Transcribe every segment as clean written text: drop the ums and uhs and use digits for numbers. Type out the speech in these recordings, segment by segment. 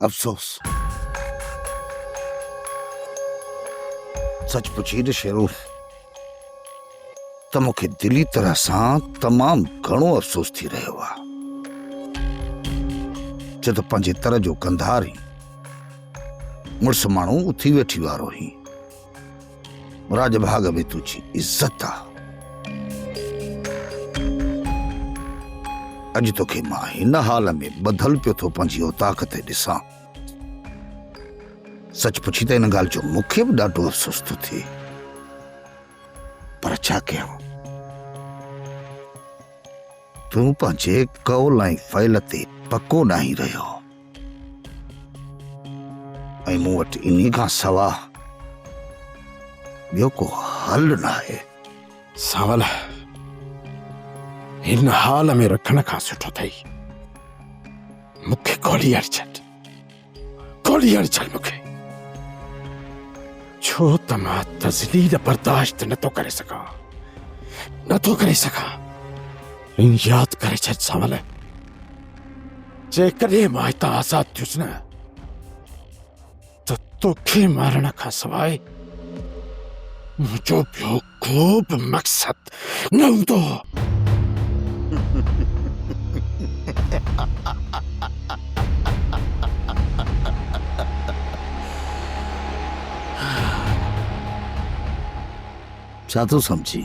अफसोस सच पुछी त शेरू त मूंखे दिली तरह सां तमामु घणो अफ़सोस थी रहियो आहे छो त पंहिंजे तर जो कंधार ई मुड़ुस माण्हू उथी वेठी वारो ही राजभाग में तुझी इज्जत आहे अॼु तोखे मां हिन हाल में ॿधल पियो थो पंहिंजी औताक ते ॾिसां सच पुछी त हिन ॻाल्हि जो मूंखे बि ॾाढो अफ़सोस थो थिए पर छा कयां तूं पंहिंजे कौल ऐं फ़इल ते पको नाहीं रहियो ऐं मूं वटि इन्ही खां सवा ॿियो को हल न आहे सावल हिन हाल में रखण खां सुठो अथई मूंखे गोली हणी छॾ मूंखे छो त मां तज़लील बर्दाश्त नथो करे सघां ऐं यादि करे छॾ सावल जेकॾहिं मां हितां आज़ाद थियुसि न त तोखे मारण खां सवाइ मुझो ॿियो को बि मक़सद न हूंदो छा तूं सम्झी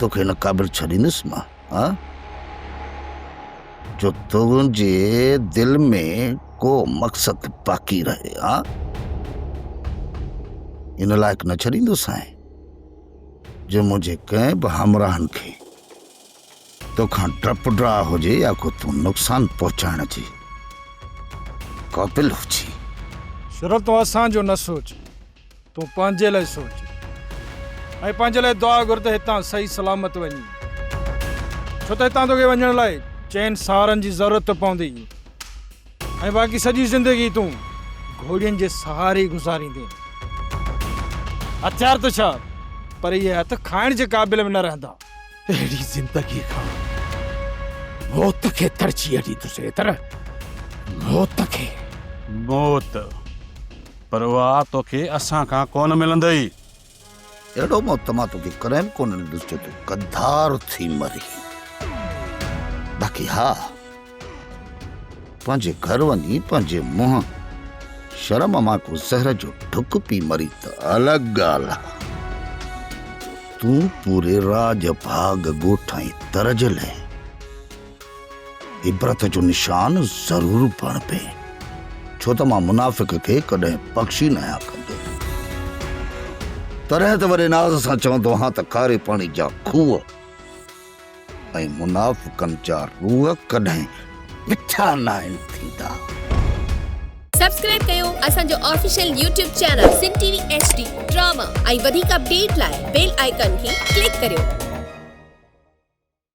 तोखे हिन क़ाबिल छॾींदुसि मां हा जो तुंहिंजे दिल में को मक़सद बाक़ी रहे हा इन लाइक़ न छॾींदुसि जो मुंहिंजे कंहिं बि हमराहनि खे तोखां डप ड्रा हुजे या को तूं नुक़सान पहुचाइण जी क़ाबिल हुजे शुरू तो असांजो न सोच तूं पंहिंजे लाइ सोच ऐं पंहिंजे लाइ दुआ घुर त हितां सही सलामत वञी छो त हितां तोखे वञण लाइ चइनि सहारनि जी ज़रूरत पवंदी ऐं बाक़ी सॼी ज़िंदगी तूं घोड़ियुनि जे सहारे गुज़ारींदे हथियार त छा पर इहे हथ खाइण जे क़ाबिल में न रहंदा अहिड़ी ज़िंदगी खां मौत खे तरजीह ॾींदुसि तर मौत खे मौत पर उहा तोखे असां खां कोन मिलंदई अहिड़ो मौत मां तोखे कॾहिं कोन ॾिठुसि जो तूं कधार थी मरी बाक़ी हा पंहिंजे घर वञी पंहिंजे मुंहुं शर्म मां को ज़हर जो ढुक पी मरी त अलॻि ॻाल्हि आहे तूं पूरे राज भाग ॻोठ ऐं तरज लाइ इबरत जो निशान ज़रूर बणिबे छो त मां मुनाफ़िक खे कॾहिं बख़्शी न आहियां कंदो तॾहिं त वरी नाज़ सां चवंदो आहियां त खारे पाणी जा खूह ऐं मुनाफ़िकनि जा रूह कॾहिं मिठा न आहिनि थींदा सब्सक्राइब कयो असांजो official YouTube channel Singh TV HD drama ऐं वधीक अपडेट लाइ बेल आइकन खे क्लिक करियो।